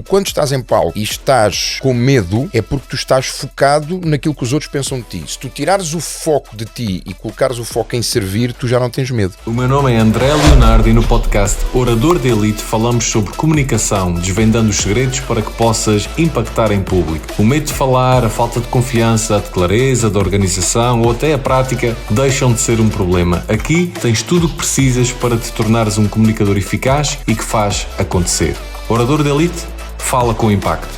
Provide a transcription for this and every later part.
Tu quando estás em palco e estás com medo, é porque tu estás focado naquilo que os outros pensam de ti. Se tu tirares o foco de ti e colocares o foco em servir, tu já não tens medo. O meu nome é André Leonardo e no podcast Orador de Elite falamos sobre comunicação, desvendando os segredos para que possas impactar em público. O medo de falar, a falta de confiança, a de clareza, da organização ou até a prática deixam de ser um problema. Aqui tens tudo o que precisas para te tornares um comunicador eficaz e que faz acontecer. Orador de Elite, fala com impacto.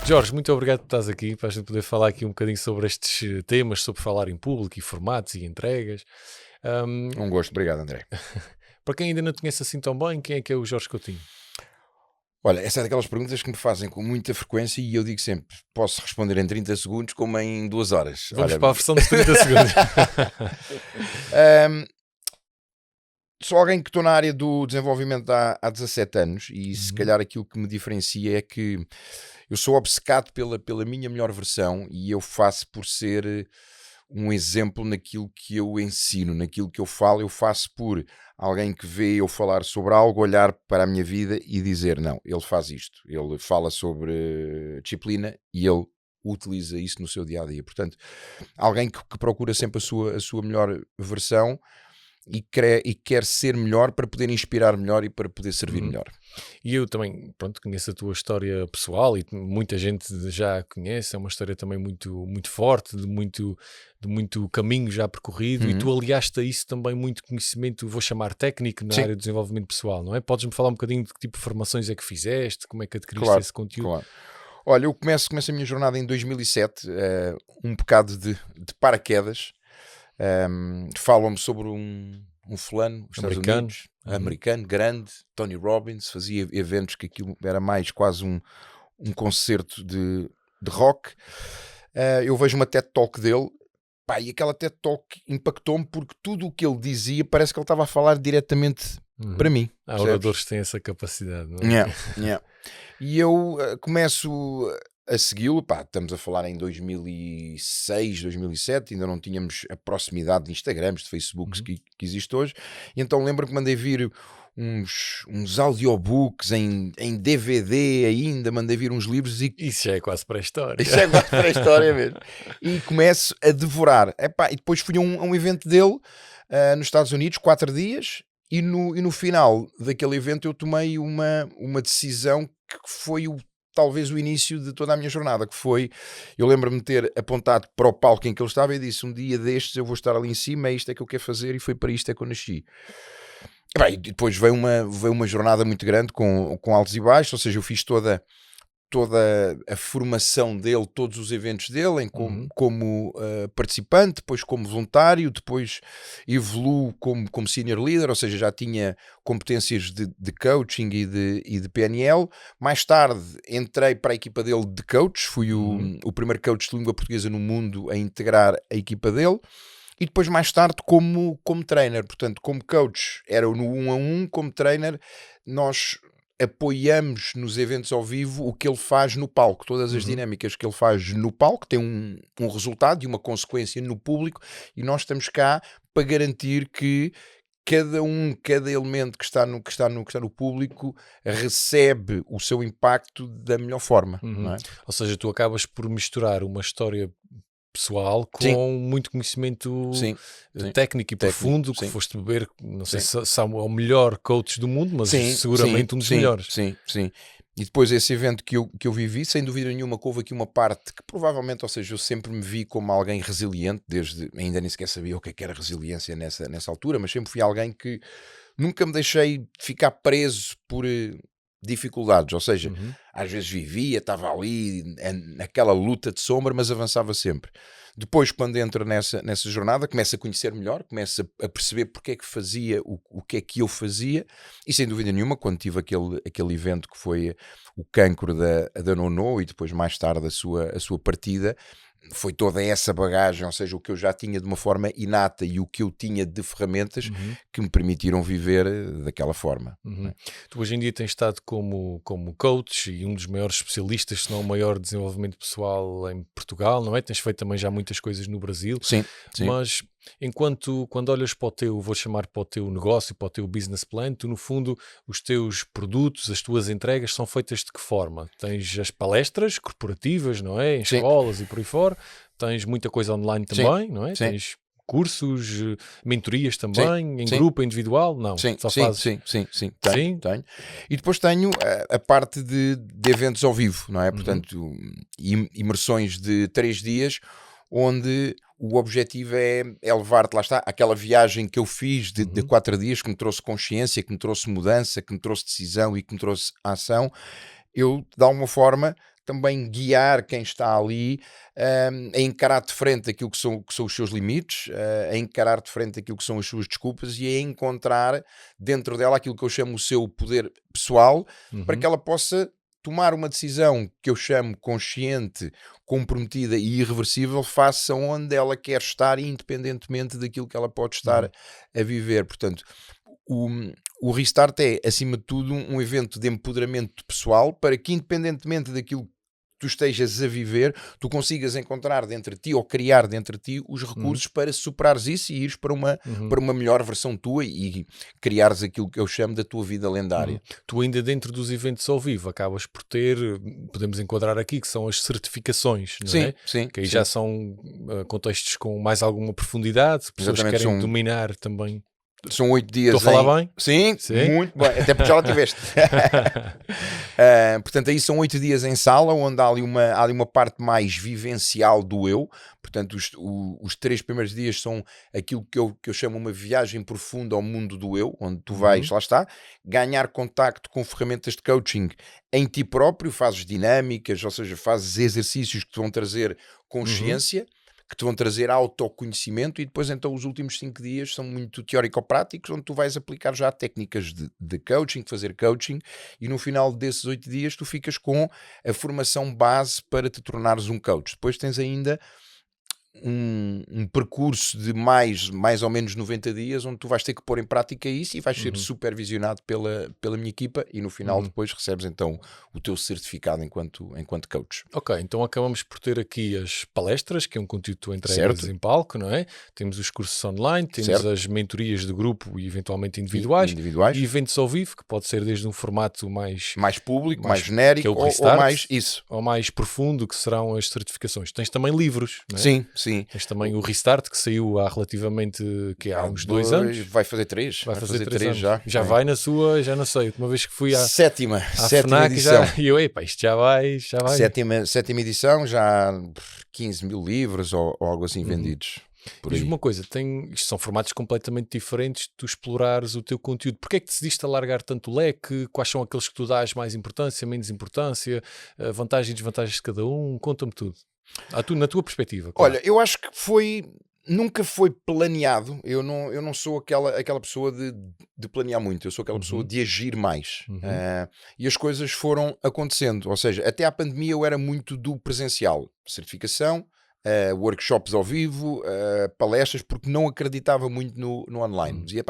Jorge, muito obrigado por estás aqui, para a gente poder falar aqui um bocadinho sobre estes temas, sobre falar em público e formatos e entregas. Um gosto, obrigado André. Para quem ainda não te conhece assim tão bem, quem é que é o Jorge Coutinho? Olha, essa é daquelas perguntas que me fazem com muita frequência e eu digo sempre, posso responder em 30 segundos como em 2 horas. Vamos para a versão de 30 segundos. Sou alguém que estou na área do desenvolvimento há 17 anos e se calhar aquilo que me diferencia é que eu sou obcecado pela minha melhor versão e eu faço por ser um exemplo naquilo que eu ensino, naquilo que eu falo. Eu faço por alguém que vê eu falar sobre algo, olhar para a minha vida e dizer, não, ele faz isto, ele fala sobre disciplina e ele utiliza isso no seu dia-a-dia. Portanto, alguém que procura sempre a sua melhor versão e quer ser melhor para poder inspirar melhor e para poder servir melhor. E eu também, pronto, conheço a tua história pessoal e muita gente já a conhece, é uma história também muito, muito forte, de muito caminho já percorrido, e tu aliaste a isso também muito conhecimento, vou chamar técnico, na área do desenvolvimento pessoal, não é? Podes-me falar um bocadinho de que tipo de formações é que fizeste, como é que adquiriste esse conteúdo? Claro. Olha, eu começo a minha jornada em 2007, um bocado de paraquedas. Falam-me sobre um fulano americano, grande, Tony Robbins, fazia eventos que aquilo era mais quase um concerto de rock. Eu vejo uma TED Talk dele, pá, e aquela TED Talk impactou-me porque tudo o que ele dizia parece que ele estava a falar diretamente para mim. Há oradores que têm essa capacidade, não é? E eu começo a segui-lo, pá, estamos a falar em 2006, 2007, ainda não tínhamos a proximidade de Instagrams, de Facebooks que existe hoje, e então lembro-me que mandei vir uns audiobooks em DVD ainda, mandei vir uns livros e... Isso já é quase pré-história. Isso é quase pré-história mesmo. E começo a devorar. E depois fui a um evento dele nos Estados Unidos, 4 dias, e no final daquele evento eu tomei uma decisão que foi talvez o início de toda a minha jornada, que foi, eu lembro-me de ter apontado para o palco em que ele estava e disse, um dia destes eu vou estar ali em cima, é isto é que eu quero fazer, e foi para isto é que eu nasci. E depois veio uma jornada muito grande com altos e baixos, ou seja, eu fiz toda a formação dele, todos os eventos dele, como participante, depois como voluntário, depois evoluo como senior leader, ou seja, já tinha competências de coaching e de PNL. Mais tarde entrei para a equipa dele de coach, fui o primeiro coach de língua portuguesa no mundo a integrar a equipa dele. E depois mais tarde como trainer, portanto como coach era no 1-a-1, como trainer nós apoiamos nos eventos ao vivo o que ele faz no palco, todas as dinâmicas que ele faz no palco tem um resultado e uma consequência no público, e nós estamos cá para garantir que cada elemento que está no público recebe o seu impacto da melhor forma. Não é? Ou seja, tu acabas por misturar uma história pessoal com muito conhecimento técnico e profundo, que foste beber, não sei se é o melhor coach do mundo, mas seguramente um dos melhores. Sim. E depois esse evento que eu vivi, sem dúvida nenhuma, que houve aqui uma parte que provavelmente, ou seja, eu sempre me vi como alguém resiliente, ainda nem sequer sabia o que era resiliência nessa altura, mas sempre fui alguém que nunca me deixei ficar preso por dificuldades, ou seja, às vezes vivia, estava ali naquela luta de sombra, mas avançava sempre. Depois, quando entro nessa jornada, começo a conhecer melhor, começo a perceber porque é que fazia o que é que eu fazia, e sem dúvida nenhuma, quando tive aquele evento que foi o cancro da Nono e depois mais tarde a sua partida, foi toda essa bagagem, ou seja, o que eu já tinha de uma forma inata e o que eu tinha de ferramentas que me permitiram viver daquela forma. Tu hoje em dia tens estado como coach e um dos maiores especialistas, se não o maior desenvolvimento pessoal em Portugal, não é? Tens feito também já muitas coisas no Brasil. Sim. Mas Quando olhas para o teu, vou chamar para o teu negócio, para o teu business plan, tu no fundo, os teus produtos, as tuas entregas são feitas de que forma? Tens as palestras corporativas, não é? Em escolas e por aí fora. Tens muita coisa online também, não é? Tens cursos, mentorias também, em grupo, individual? Não, só fazes... Sim. Tenho. E depois tenho a parte de eventos ao vivo, não é? Portanto, imersões de 3 dias, onde o objetivo é levar-te, lá está, aquela viagem que eu fiz de 4 dias, que me trouxe consciência, que me trouxe mudança, que me trouxe decisão e que me trouxe ação. Eu, de alguma forma, também guiar quem está ali a encarar de frente aquilo que são os seus limites, a encarar de frente aquilo que são as suas desculpas e a encontrar dentro dela aquilo que eu chamo o seu poder pessoal, para que ela possa tomar uma decisão que eu chamo consciente, comprometida e irreversível face a onde ela quer estar, independentemente daquilo que ela pode estar a viver. Portanto, o Restart é, acima de tudo, um evento de empoderamento pessoal para que, independentemente daquilo que tu estejas a viver, tu consigas encontrar dentro de ti ou criar dentro de ti os recursos para superares isso e ires para uma melhor versão tua e criares aquilo que eu chamo da tua vida lendária. Tu ainda dentro dos eventos ao vivo acabas por ter, podemos enquadrar aqui, que são as certificações, não é? Sim. Que aí já são contextos com mais alguma profundidade, pessoas que querem dominar também. São 8 dias. Estou a falar bem? Sim, muito bem. Até porque já lá tiveste. Portanto, aí são 8 dias em sala, onde há ali uma parte mais vivencial do eu. Portanto, os 3 primeiros dias são aquilo que eu chamo uma viagem profunda ao mundo do eu, onde tu vais, lá está, ganhar contacto com ferramentas de coaching em ti próprio, fazes dinâmicas, ou seja, fazes exercícios que te vão trazer consciência, que te vão trazer autoconhecimento, e depois então os últimos 5 dias são muito teórico-práticos, onde tu vais aplicar já técnicas de coaching, de fazer coaching, e no final desses 8 dias tu ficas com a formação base para te tornares um coach. Depois tens ainda um percurso de mais ou menos 90 dias, onde tu vais ter que pôr em prática isso e vais ser supervisionado pela minha equipa, e no final depois recebes então o teu certificado enquanto coach. Ok, então acabamos por ter aqui as palestras, que é um conteúdo que tu entregas em palco, não é? Temos os cursos online, temos as mentorias de grupo e eventualmente individuais. E eventos ao vivo, que pode ser desde um formato mais público, mais genérico, que é ou mais profundo, que serão as certificações. Tens também livros, não é? Sim. Tens também o Restart, que saiu há relativamente, há uns 2 anos. Vai fazer 3. Vai fazer 3 anos. Já vai na sua, já não sei, última vez que fui à sétima edição. E eu, isto já vai. Sétima edição, já 15 mil livros ou algo assim vendidos. Diz-me uma coisa, isto são formatos completamente diferentes de tu explorares o teu conteúdo. Porquê é que decidiste alargar tanto o leque? Quais são aqueles que tu dás mais importância, menos importância, vantagens e desvantagens de cada um? Conta-me tudo. Na tua perspectiva. Claro. Olha, eu acho que nunca foi planeado. Eu não sou aquela pessoa de planear muito. Eu sou aquela pessoa de agir mais. E as coisas foram acontecendo. Ou seja, até à pandemia eu era muito do presencial. Certificação, workshops ao vivo, palestras, porque não acreditava muito no online. Dizia,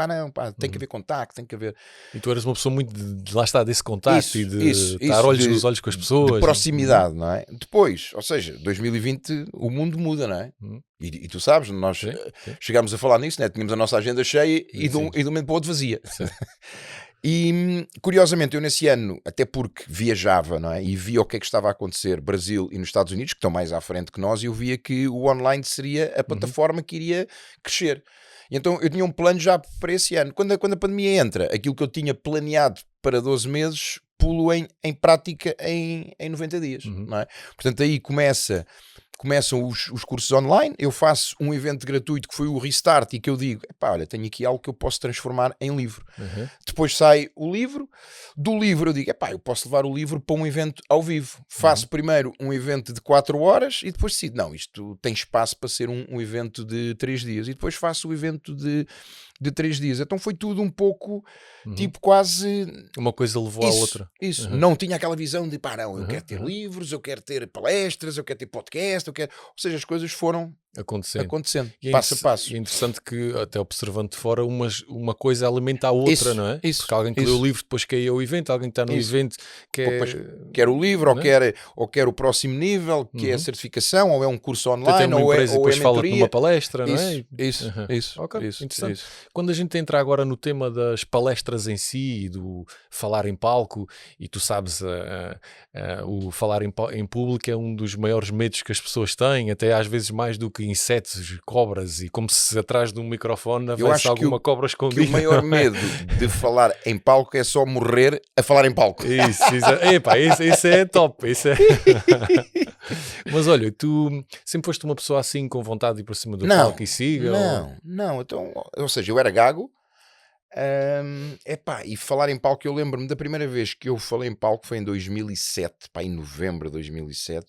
tem que haver contacto, tem que haver... E tu eras uma pessoa muito lá está, desse contacto e de estar olhos nos olhos com as pessoas. De proximidade, não é? Depois, ou seja, 2020 o mundo muda, não é? E tu sabes, nós chegámos a falar nisso, né? Tínhamos a nossa agenda cheia e de um momento para o outro vazia. E curiosamente eu nesse ano, até porque viajava, não é? E via o que é que estava a acontecer Brasil e nos Estados Unidos, que estão mais à frente que nós, e eu via que o online seria a plataforma que iria crescer. E então eu tinha um plano já para esse ano. Quando a pandemia entra, aquilo que eu tinha planeado para 12 meses pulo em prática em 90 dias, não é? Portanto aí começam os cursos online, eu faço um evento gratuito que foi o Restart, e que eu digo, olha, tenho aqui algo que eu posso transformar em livro. Depois sai o livro, do livro eu digo, eu posso levar o livro para um evento ao vivo. Faço primeiro um evento de 4 horas e depois decido, não, isto tem espaço para ser um evento de 3 dias, e depois faço o evento de 3 dias. Então foi tudo um pouco, tipo quase... Uma coisa levou à outra. Isso, não tinha aquela visão de, eu quero ter livros, eu quero ter palestras, eu quero ter podcast, ou seja, as coisas foram acontecendo. E passo a passo. É interessante que, até observando de fora, uma coisa alimenta a outra, não é? Porque alguém que lê o livro depois quer ir ao evento, alguém que está no evento quer o livro, ou quer o próximo nível, que é a certificação, ou é um curso online, ou é depois mentoria. Fala numa palestra, não é? Isso. Ok, interessante. Quando a gente entra agora no tema das palestras em si, do falar em palco, e tu sabes, o falar em público é um dos maiores medos que as pessoas têm, até às vezes mais do que insetos, cobras, e como se atrás de um microfone houvesse alguma cobra escondida. Que o maior medo de falar em palco é só morrer a falar em palco. Isso é top. Isso é... Mas olha, tu sempre foste uma pessoa assim com vontade de ir para cima do palco e siga? Não. Então, ou seja, eu era gago. E falar em palco, eu lembro-me da primeira vez que eu falei em palco foi em 2007, em novembro de 2007.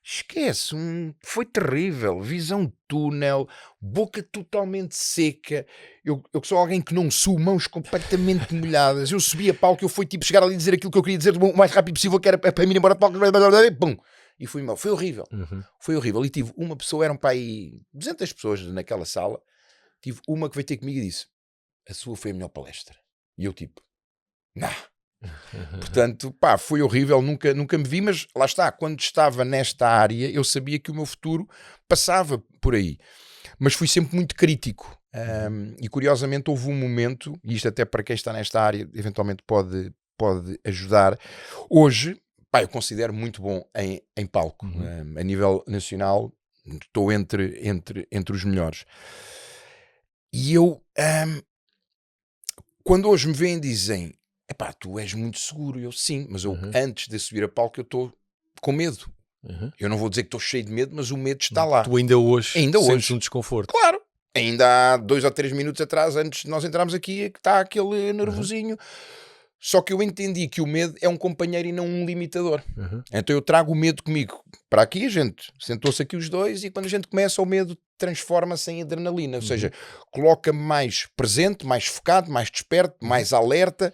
Esquece, foi terrível, visão túnel, boca totalmente seca. Eu que sou alguém que não suo, mãos completamente molhadas. Eu subi a palco, eu fui tipo chegar ali e dizer aquilo que eu queria dizer o mais rápido possível, que era para mim ir embora de palco, pum, e fui mal. Foi horrível. Foi horrível. E tive uma pessoa, eram para aí 200 pessoas naquela sala, tive uma que veio ter comigo e disse: a sua foi a melhor palestra. E eu tipo, Portanto, foi horrível, nunca me vi, mas lá está, quando estava nesta área, eu sabia que o meu futuro passava por aí. Mas fui sempre muito crítico. E curiosamente houve um momento, e isto até para quem está nesta área eventualmente pode ajudar. Hoje, eu considero muito bom em palco. A nível nacional, estou entre os melhores. E eu, quando hoje me veem e dizem: tu és muito seguro, eu sim, mas eu antes de subir a palco eu estou com medo. Eu não vou dizer que estou cheio de medo, mas o medo está lá. Tu ainda hoje sentes um desconforto. Claro, ainda há 2 ou 3 minutos atrás, antes de nós entrarmos aqui, que está aquele nervosinho. Só que eu entendi que o medo é um companheiro e não um limitador. Então eu trago o medo comigo para aqui, a gente sentou-se aqui os dois, e quando a gente começa, o medo transforma-se em adrenalina, ou seja, coloca-me mais presente, mais focado, mais desperto, mais alerta.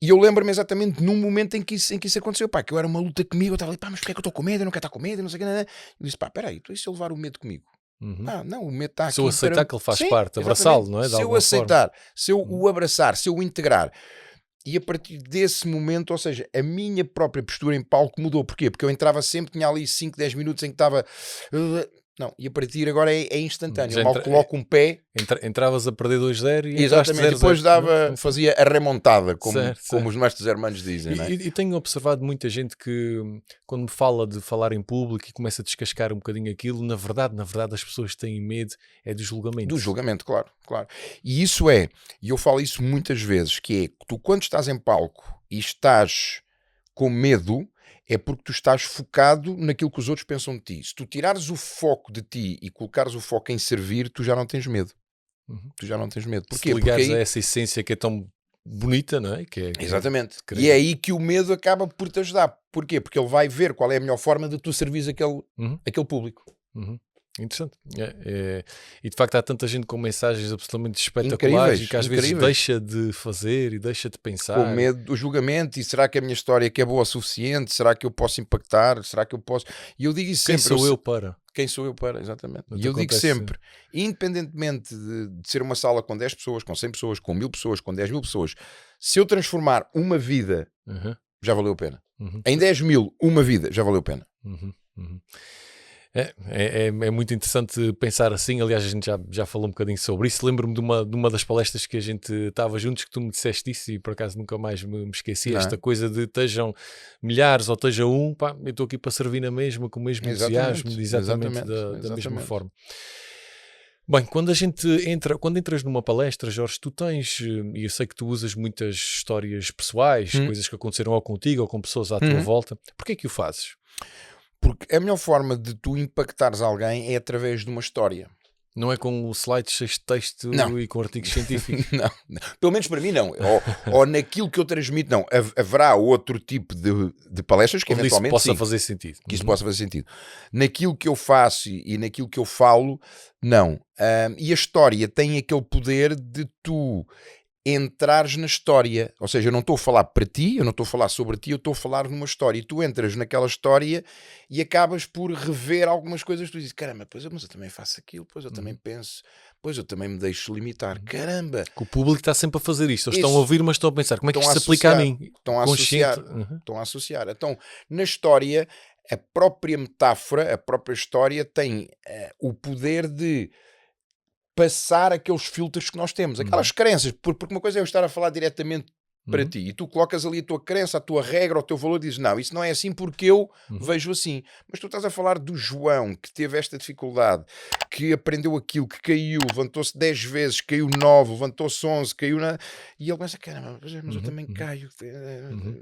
E eu lembro-me exatamente num momento em que isso aconteceu, que eu era uma luta comigo, eu estava ali, mas porquê é que eu estou com medo, eu não quero estar com medo, não sei o que, eu disse, peraí, então e se eu levar o medo comigo? Não, o medo está aqui. Se eu aceitar que ele faz parte, abraçá-lo, não é? Se eu aceitar, se eu o abraçar, se eu o integrar, e a partir desse momento, ou seja, a minha própria postura em palco mudou. Porquê? Porque eu entrava sempre, tinha ali 5, 10 minutos em que estava... Não, e a partir de agora é instantâneo. Eu mal coloco um pé... Entravas a perder 2-0 e... Exatamente, depois fazia a remontada, como os mestres hermanos dizem. Não é? E tenho observado muita gente que, quando me fala de falar em público e começa a descascar um bocadinho aquilo, na verdade as pessoas têm medo do julgamento. Do julgamento, claro. E isso e eu falo isso muitas vezes, que é, tu quando estás em palco e estás com medo, é porque tu estás focado naquilo que os outros pensam de ti. Se tu tirares o foco de ti e colocares o foco em servir, tu já não tens medo. Tu já não tens medo. Porquê? Se ligares a essa essência que é tão bonita, não é? Exatamente. E é aí que o medo acaba por te ajudar. Porquê? Porque ele vai ver qual é a melhor forma de tu servires aquele público. Interessante. E de facto há tanta gente com mensagens absolutamente espetaculares e que às vezes deixa de fazer e deixa de pensar. Com medo do julgamento, e será que a minha história que é boa o suficiente? Será que eu posso impactar? Será que eu posso... E eu digo isso sempre. Quem sou eu para, exatamente. E eu digo sempre, independentemente de ser uma sala com 10 pessoas, com 100 pessoas, com 1000 pessoas, com 10 mil pessoas, se eu transformar uma vida, já valeu a pena. Em 10 mil, uma vida, já valeu a pena. É muito interessante pensar assim. Aliás, a gente já falou um bocadinho sobre isso. Lembro-me de uma das palestras que a gente estava juntos, que tu me disseste isso, e por acaso nunca mais me esqueci. Esta coisa de estejam milhares ou esteja eu estou aqui para servir na mesma, com o mesmo entusiasmo, exatamente da mesma forma. Bem, quando entras numa palestra, Jorge, tu tens, e eu sei que tu usas muitas histórias pessoais, coisas que aconteceram ou contigo ou com pessoas à tua volta. Porquê é que o fazes? Porque a melhor forma de tu impactares alguém é através de uma história. Não é com o slide cheio de texto e com artigos científicos? Não. Pelo menos para mim não. Ou naquilo que eu transmito, não. Haverá outro tipo de palestras que eventualmente isso possa fazer sentido. Que isso possa fazer sentido. Naquilo que eu faço e naquilo que eu falo, não. E a história tem aquele poder de tu entrares na história. Ou seja, eu não estou a falar para ti, eu não estou a falar sobre ti, eu estou a falar numa história. E tu entras naquela história e acabas por rever algumas coisas. Tu dizes, caramba, mas eu também faço aquilo, pois eu também penso, pois eu também me deixo limitar. Caramba! Que o público está sempre a fazer isto. Eles Isso. estão a ouvir, mas estão a pensar, como é que Estão isto a se aplica a associar. mim? Estão a associar. Estão a associar. Então, na história, a própria metáfora, a própria história tem o poder de passar aqueles filtros que nós temos, aquelas crenças, porque uma coisa é eu estar a falar diretamente para ti e tu colocas ali a tua crença, a tua regra, o teu valor e dizes, não, isso não é assim porque eu vejo assim. Mas tu estás a falar do João que teve esta dificuldade, que aprendeu aquilo, que caiu, levantou-se 10 vezes, caiu 9, levantou-se 11, caiu na... E ele pensa, caramba, mas eu também caio.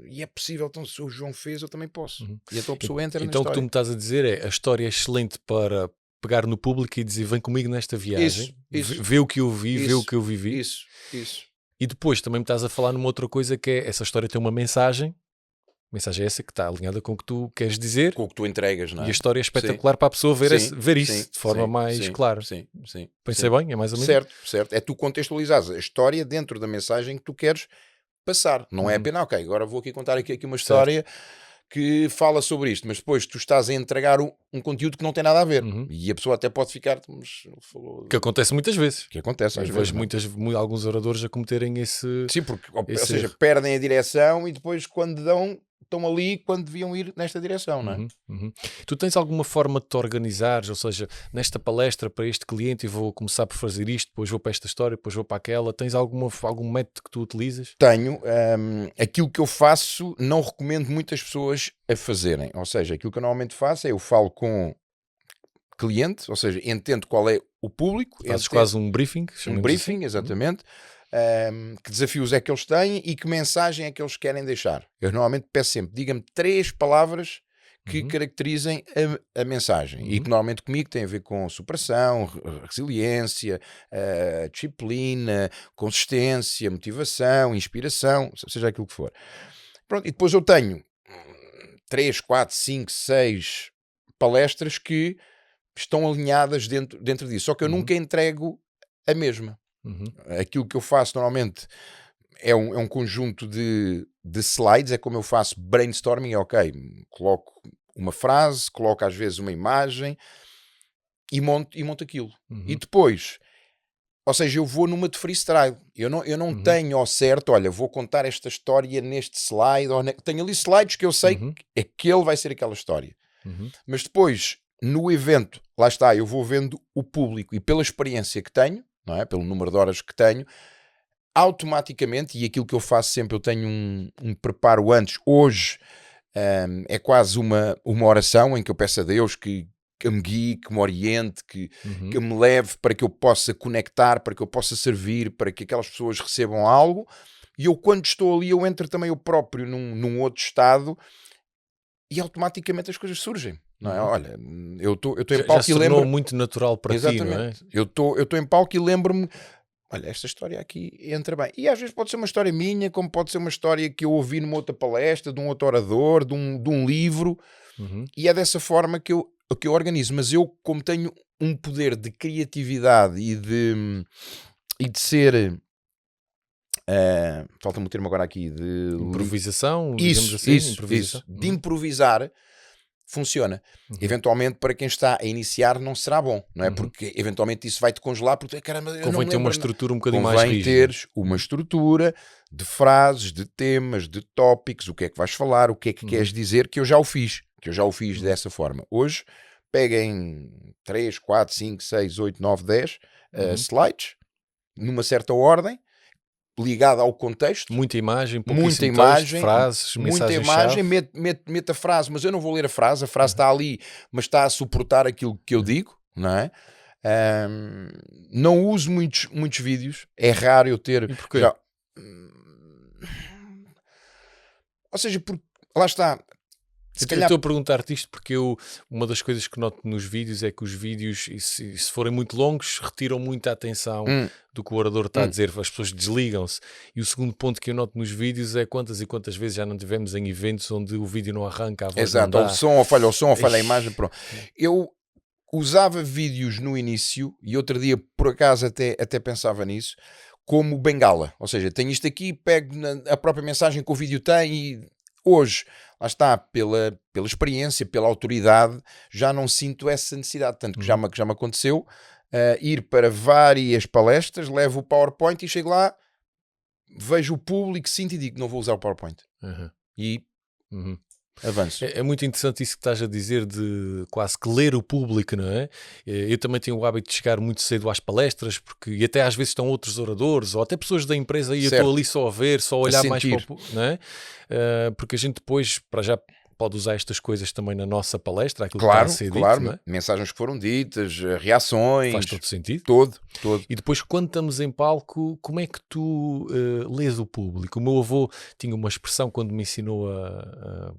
E é possível, então se o João fez, eu também posso. E então a pessoa entra na Então o que história. tu me estás a dizer é, a história é excelente para pegar no público e dizer, vem comigo nesta viagem, Isso. vê o que eu vi, vê o que eu vivi. Isso. E depois também me estás a falar numa outra coisa que é, essa história tem uma mensagem, a mensagem é essa que está alinhada com o que tu queres dizer. Com o que tu entregas, não é? E a história é espetacular para a pessoa ver isso de forma mais clara. Sim. Pensei bem, é mais ou menos. Certo. É tu contextualizares a história dentro da mensagem que tu queres passar. Não é apenas, ok, agora vou aqui contar aqui uma história que fala sobre isto, mas depois tu estás a entregar um conteúdo que não tem nada a ver. E a pessoa até pode ficar... Mas ele falou... Que acontece muitas vezes. Que acontece às vezes. Vejo alguns oradores a cometerem esse... Sim, porque, ou seja, perdem a direção e depois quando estão ali quando deviam ir nesta direção, não é? Tu tens alguma forma de te organizares, ou seja, nesta palestra para este cliente eu vou começar por fazer isto, depois vou para esta história, depois vou para aquela, tens algum método que tu utilizas? Tenho, aquilo que eu faço não recomendo muitas pessoas a fazerem, ou seja, aquilo que eu normalmente faço é eu falo com cliente, ou seja, entendo qual é o público. Fazes quase um briefing. Um briefing, assim. Exatamente. Que desafios é que eles têm e que mensagem é que eles querem deixar. Eu normalmente peço sempre, diga-me 3 palavras que caracterizem a mensagem e que normalmente comigo tem a ver com superação, resiliência, disciplina, consistência, motivação, inspiração, seja aquilo que for. Pronto, e depois eu tenho 3, 4, 5, 6 palestras que estão alinhadas dentro disso, só que eu nunca entrego a mesma. Aquilo que eu faço normalmente é um conjunto de slides, é como eu faço brainstorming, é ok, coloco uma frase, coloco às vezes uma imagem e monto aquilo. E depois, ou seja, eu vou numa de freestyle, eu não tenho ao certo, olha, vou contar esta história neste slide, tenho ali slides que eu sei que aquele vai ser aquela história. Mas depois, no evento, lá está, eu vou vendo o público e pela experiência que tenho, não é? Pelo número de horas que tenho, automaticamente, e aquilo que eu faço sempre, eu tenho um preparo antes. Hoje é quase uma oração em que eu peço a Deus que me guie, que me oriente, que me leve para que eu possa conectar, para que eu possa servir, para que aquelas pessoas recebam algo. E eu, quando estou ali, eu entro também eu próprio num outro estado e automaticamente as coisas surgem. Não é? Olha, eu estou em palco já e lembro... muito natural para ti, não é? Eu estou em palco e lembro-me, olha, esta história aqui entra bem. E às vezes pode ser uma história minha, como pode ser uma história que eu ouvi numa outra palestra, de um outro orador, de um livro. E é dessa forma que eu organizo. Mas eu, como tenho um poder de criatividade e de ser... falta-me o termo agora aqui de improvisação, isso, improvisação. De improvisar funciona. Eventualmente para quem está a iniciar não será bom, não é? Porque eventualmente isso vai-te congelar porque caramba, eu convém não ter uma estrutura um bocadinho mais convém rígida. teres uma estrutura de frases, de temas, de tópicos, o que é que vais falar, o que é que queres dizer, que eu já o fiz dessa forma. Hoje peguem 3, 4, 5, 6, 8, 9, 10 slides numa certa ordem, ligado ao contexto. Muita imagem, frases, muita imagem, mete a frase, mas eu não vou ler a frase está ali, mas está a suportar aquilo que eu digo, não é? Não uso muitos vídeos, é raro eu ter... E porquê? Ou seja, porque, lá está... Estou a perguntar-te isto porque uma das coisas que noto nos vídeos é que os vídeos, se forem muito longos, retiram muita atenção do que o orador está a dizer, as pessoas desligam-se. E o segundo ponto que eu noto nos vídeos é quantas e quantas vezes já não tivemos em eventos onde o vídeo não arranca, a voz não dá. O som, ou falha a imagem, pronto. Eu usava vídeos no início, e outro dia por acaso até pensava nisso, como bengala. Ou seja, tenho isto aqui, pego a própria mensagem que o vídeo tem e hoje, lá está, pela experiência, pela autoridade, já não sinto essa necessidade. Tanto que já me aconteceu ir para várias palestras, levo o PowerPoint e chego lá, vejo o público, sinto e digo, não vou usar o PowerPoint. E avanço. É muito interessante isso que estás a dizer de quase que ler o público, não é? Eu também tenho o hábito de chegar muito cedo às palestras, porque e até às vezes estão outros oradores ou até pessoas da empresa e eu estou ali só a ver, só a olhar mais para o, não é? Porque a gente depois, para já, pode usar estas coisas também na nossa palestra, aquilo que está a ser dito, não é? Mensagens que foram ditas, reações. Faz todo sentido. Todo. E depois, quando estamos em palco, como é que tu lês o público? O meu avô tinha uma expressão quando me ensinou a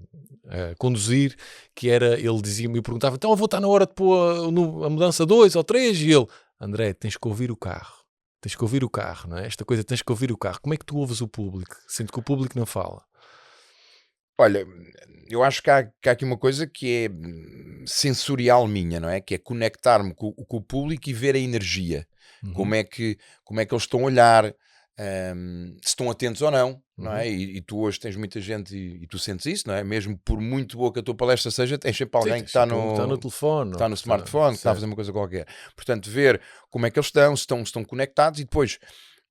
conduzir, que era, ele dizia-me, eu perguntava, então avô, está na hora de pôr a mudança 2 ou 3? E ele, André, tens que ouvir o carro. Tens que ouvir o carro, não é? Esta coisa, tens que ouvir o carro. Como é que tu ouves o público? Sendo que o público não fala. Olha, eu acho que há aqui uma coisa que é sensorial minha, não é? Que é conectar-me com o público e ver a energia. Como é que eles estão a olhar, se estão atentos ou não, não é? E tu hoje tens muita gente e tu sentes isso, não é? Mesmo por muito boa que a tua palestra seja, tens sempre alguém que está no telefone, está no smartphone, que está a fazer uma coisa qualquer. Portanto, ver como é que eles estão, se estão conectados e depois...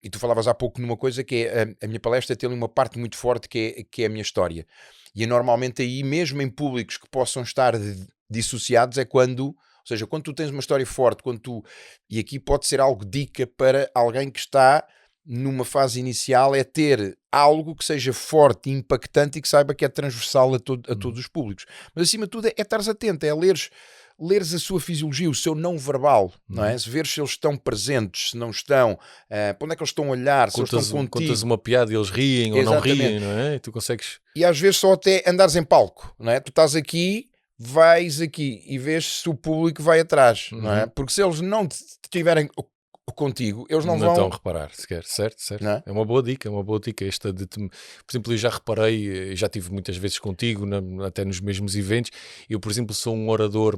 E tu falavas há pouco numa coisa que é a minha palestra tem uma parte muito forte que é a minha história. E é normalmente aí, mesmo em públicos que possam estar dissociados, é quando... Ou seja, quando tu tens uma história forte, e aqui pode ser algo dica para alguém que está numa fase inicial, é ter algo que seja forte, impactante e que saiba que é transversal a todos os públicos. Mas acima de tudo é estares atento, é leres a sua fisiologia, o seu não verbal, não é? Se veres se eles estão presentes, se não estão, para onde é que eles estão a olhar, se eles estão contigo. Contas uma piada e eles riem ou não riem, não é? E tu consegues... E às vezes só até andares em palco, não é? Tu estás aqui, vais aqui e vês se o público vai atrás, não é? Porque se eles não estiverem contigo, eles não vão... estão a reparar sequer, certo? É uma boa dica, esta de... Por exemplo, eu já reparei, já tive muitas vezes contigo, até nos mesmos eventos, eu, por exemplo, sou um orador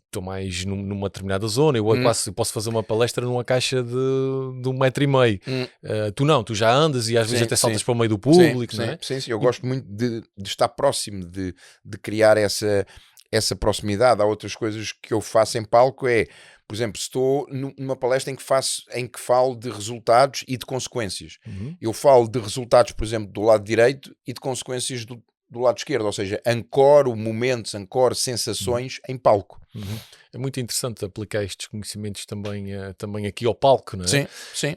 estou mais numa determinada zona, eu quase posso fazer uma palestra numa caixa de 1,5 m. Tu não, tu já andas e às vezes até saltas para o meio do público, não é? Sim, eu gosto muito de estar próximo, de criar essa proximidade. Há outras coisas que eu faço em palco, por exemplo, estou numa palestra em que falo de resultados e de consequências. Eu falo de resultados, por exemplo, do lado direito e de consequências do lado esquerdo, ou seja, ancoro momentos, ancoro sensações em palco. É muito interessante aplicar estes conhecimentos também aqui ao palco, não é? Sim.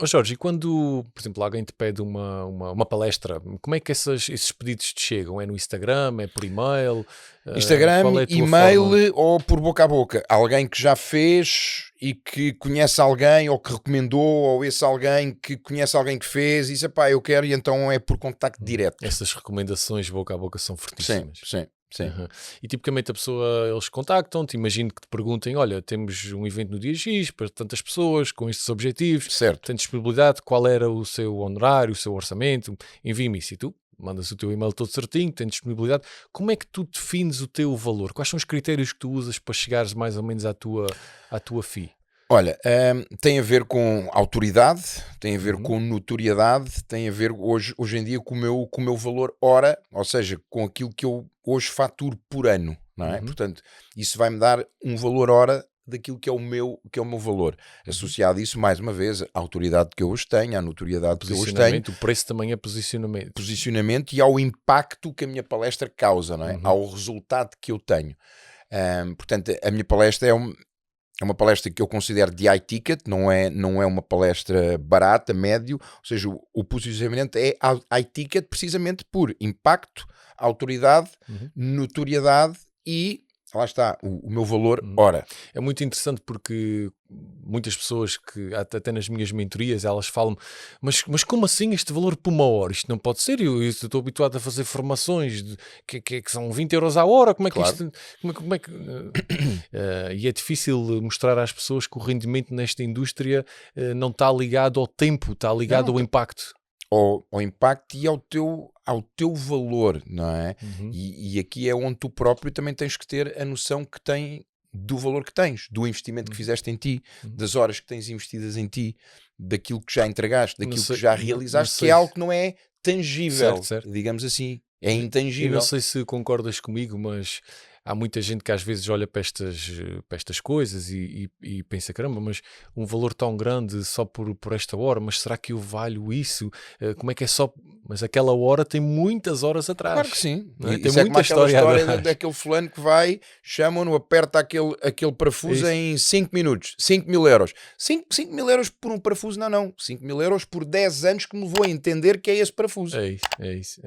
Jorge, e quando, por exemplo, alguém te pede uma palestra, como é que esses pedidos te chegam? É no Instagram? É por e-mail? Instagram, e-mail ou por boca a boca? Alguém que já fez e que conhece alguém ou que recomendou, ou esse alguém que conhece alguém que fez e diz, pá, eu quero, e então é por contacto direto. Essas recomendações boca a boca são fortíssimas. Sim. E tipicamente eles contactam-te, imagino que te perguntem, olha, temos um evento no dia X para tantas pessoas com estes objetivos, certo. Tem disponibilidade, qual era o seu honorário, o seu orçamento, envie-me isso e tu mandas o teu e-mail todo certinho, tem disponibilidade. Como é que tu defines o teu valor? Quais são os critérios que tu usas para chegares mais ou menos à tua fee? Olha, tem a ver com autoridade, tem a ver com notoriedade, tem a ver hoje em dia com o meu valor hora, ou seja, com aquilo que eu hoje faturo por ano, não é? Portanto, isso vai-me dar um valor hora daquilo que é o meu valor. Associado a isso, mais uma vez, a autoridade que eu hoje tenho, a notoriedade que eu hoje tenho. O preço também é posicionamento. Posicionamento e ao impacto que a minha palestra causa, não é? Ao resultado que eu tenho. Portanto, a minha palestra é uma palestra que eu considero de high ticket, não é uma palestra barata, médio, ou seja, o posicionamento é high ticket precisamente por impacto, autoridade, notoriedade e, lá está, o meu valor hora. É muito interessante porque muitas pessoas que, até nas minhas mentorias, elas falam mas como assim este valor por uma hora? Isto não pode ser, eu estou habituado a fazer formações que são 20 euros à hora, como é que claro. isto... Como é que, e é difícil mostrar às pessoas que o rendimento nesta indústria não está ligado ao tempo, está ligado ao impacto. Ao impacto e ao teu valor, não é? E aqui é onde tu próprio também tens que ter a noção que tem do valor que tens, do investimento que fizeste em ti, das horas que tens investidas em ti, daquilo que já entregaste, daquilo que já realizaste, que é algo que não é tangível, certo. digamos assim, é Eu intangível. não sei se concordas comigo, mas há muita gente que às vezes olha para estas coisas e pensa, caramba, mas um valor tão grande só por esta hora, mas será que eu valho isso? Como é que é só... Mas aquela hora tem muitas horas atrás. Claro que sim. Não é? Tem Tem muita história atrás. daquele fulano que vai, chamam-no, aperta aquele parafuso em 5 minutos, 5.000 euros. 5.000 euros por um parafuso, não. 5.000 euros por 10 anos que me levou a entender que é esse parafuso. É isso.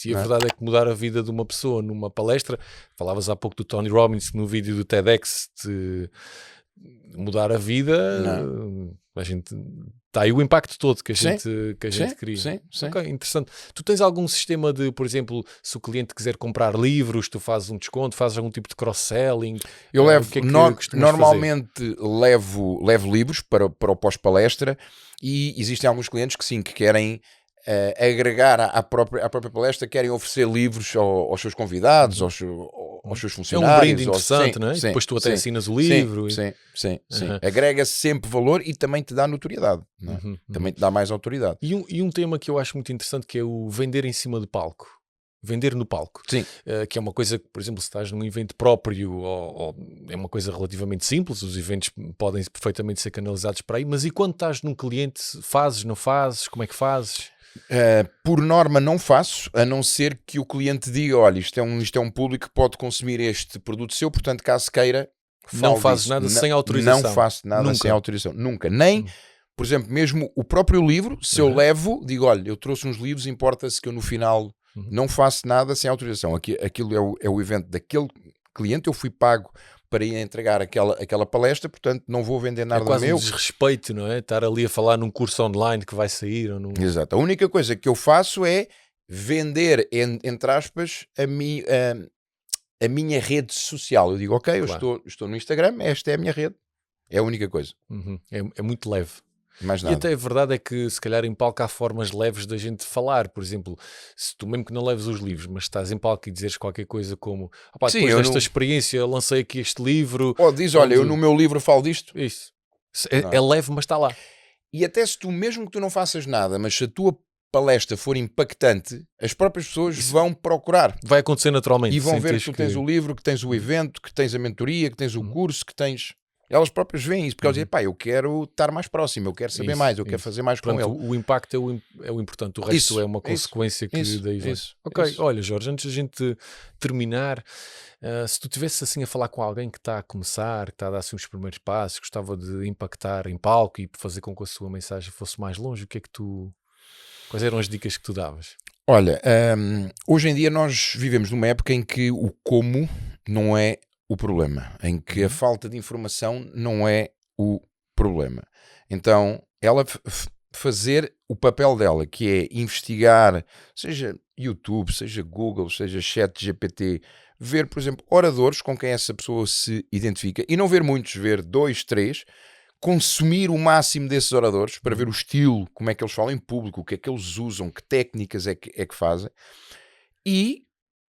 E a verdade é que mudar a vida de uma pessoa numa palestra, falavas há pouco do Tony Robbins no vídeo do TEDx, de mudar a vida, a gente... Está aí o impacto todo que a gente cria. Sim. Ok, interessante. Tu tens algum sistema de, por exemplo, se o cliente quiser comprar livros, tu fazes um desconto, fazes algum tipo de cross-selling? Eu levo, costumas normalmente levo livros para o pós-palestra, e existem alguns clientes que sim, que querem agregar à própria palestra, querem oferecer livros aos seus convidados, aos seus funcionários. É um brinde interessante, não é? Sim, depois tu até assinas o livro. Sim. Agrega sempre valor e também te dá notoriedade. Não é? Também te dá mais autoridade. E um tema que eu acho muito interessante, que é o vender em cima do palco. Vender no palco. Sim. Que é uma coisa que, por exemplo, se estás num evento próprio, ou é uma coisa relativamente simples, os eventos podem perfeitamente ser canalizados para aí, mas e quando estás num cliente, fazes, não fazes? Como é que fazes? Por norma não faço, a não ser que o cliente diga, olha, isto é um público que pode consumir este produto seu, portanto caso queira, não fazes nada sem autorização. Não faço nada sem autorização, nunca. Nem, por exemplo, mesmo o próprio livro, se eu levo, digo, olha, eu trouxe uns livros, importa-se que eu no final não faço nada sem autorização. Aquilo é o evento daquele cliente, eu fui pago para ir entregar aquela palestra, portanto não vou vender nada meu. É quase um desrespeito, não é? Estar ali a falar num curso online que vai sair. Ou num... Exato. A única coisa que eu faço é vender, entre aspas, a minha rede social. Eu digo, ok, claro, eu estou no Instagram, esta é a minha rede. É a única coisa. É muito leve. Mais nada. E até a verdade é que se calhar em palco há formas leves da gente falar. Por exemplo, se tu mesmo que não leves os livros, mas estás em palco e dizeres qualquer coisa como depois desta experiência lancei aqui este livro. Ou diz, olha, eu no meu livro falo disto. Isso. É leve, mas está lá. E até se tu, mesmo que tu não faças nada, mas se a tua palestra for impactante, as próprias pessoas vão procurar. Vai acontecer naturalmente. E vão ver que tu tens o livro, que tens o evento, que tens a mentoria, que tens o curso, que tens... Elas próprias veem isso, porque elas dizem, pá, eu quero estar mais próximo, eu quero saber mais, eu quero fazer mais com ele. O impacto é o importante, o resto é uma consequência que daí vem. Ok, olha Jorge, antes da gente terminar, se tu estivesse assim a falar com alguém que está a começar, que está a dar assim os primeiros passos, gostava de impactar em palco e fazer com que a sua mensagem fosse mais longe, quais eram as dicas que tu davas? Olha, hoje em dia nós vivemos numa época em que o como não é o problema, em que a falta de informação não é o problema. Então, ela fazer o papel dela, que é investigar, seja YouTube, seja Google, seja ChatGPT, ver, por exemplo, oradores com quem essa pessoa se identifica, e não ver muitos, ver 2, 3, consumir o máximo desses oradores para ver o estilo, como é que eles falam em público, o que é que eles usam, que técnicas é que fazem, e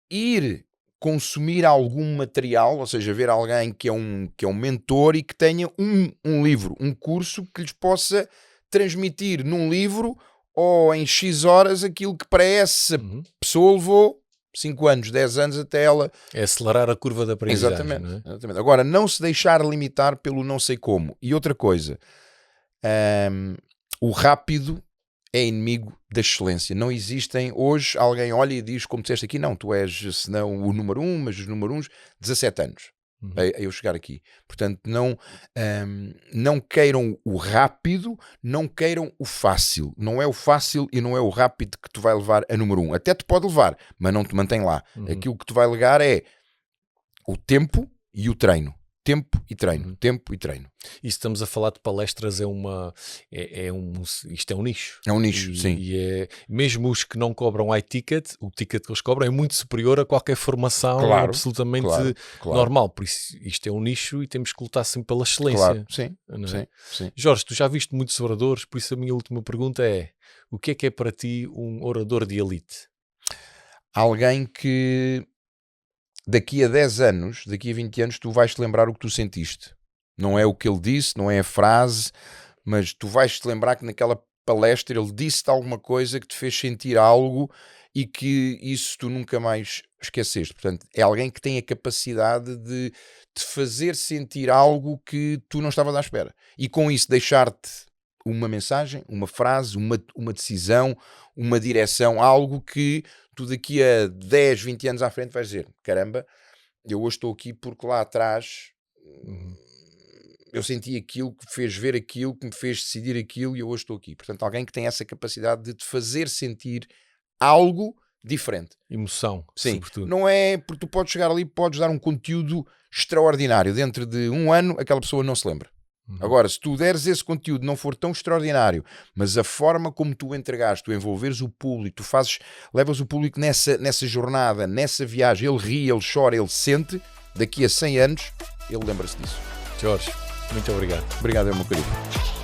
ir consumir algum material, ou seja, ver alguém que é um mentor e que tenha um livro, um curso que lhes possa transmitir num livro ou em X horas aquilo que para essa pessoa levou 5 anos, 10 anos até ela... É acelerar a curva da aprendizagem. Exatamente. Agora, não se deixar limitar pelo não sei como. E outra coisa, o rápido é inimigo da excelência. Não existem, hoje alguém olha e diz, como disseste aqui, não, tu és, senão o número 1, mas os número 1, 17 anos a eu chegar aqui. Portanto, não queiram o rápido, não queiram o fácil. Não é o fácil e não é o rápido que te vai levar a número 1. Até te pode levar, mas não te mantém lá. Aquilo que te vai levar é o tempo e o treino. Tempo e treino, tempo e treino. E se estamos a falar de palestras, isto é um nicho. É um nicho, sim. E mesmo os que não cobram iTicket, o ticket que eles cobram é muito superior a qualquer formação absolutamente normal. Por isso, isto é um nicho e temos que lutar sempre pela excelência. Claro, sim. Jorge, tu já viste muitos oradores, por isso a minha última pergunta é, o que é para ti um orador de elite? Alguém que daqui a 10 anos, daqui a 20 anos, tu vais-te lembrar o que tu sentiste. Não é o que ele disse, não é a frase, mas tu vais-te lembrar que naquela palestra ele disse-te alguma coisa que te fez sentir algo e que isso tu nunca mais esqueceste. Portanto, é alguém que tem a capacidade de te fazer sentir algo que tu não estavas à espera. E com isso deixar-te uma mensagem, uma frase, uma decisão, uma direção, algo que tu daqui a 10, 20 anos à frente vais dizer, caramba, eu hoje estou aqui porque lá atrás eu senti aquilo que me fez ver aquilo, que me fez decidir aquilo e eu hoje estou aqui. Portanto, alguém que tem essa capacidade de te fazer sentir algo diferente. Emoção, sim, sobretudo. Não é porque tu podes chegar ali e podes dar um conteúdo extraordinário. Dentro de um ano, aquela pessoa não se lembra. Agora, se tu deres esse conteúdo, não for tão extraordinário, mas a forma como tu entregaste, tu envolveres o público, levas o público nessa jornada, nessa viagem, ele ri, ele chora, ele sente, daqui a 100 anos, ele lembra-se disso. Jorge, muito obrigado. Obrigado, meu querido.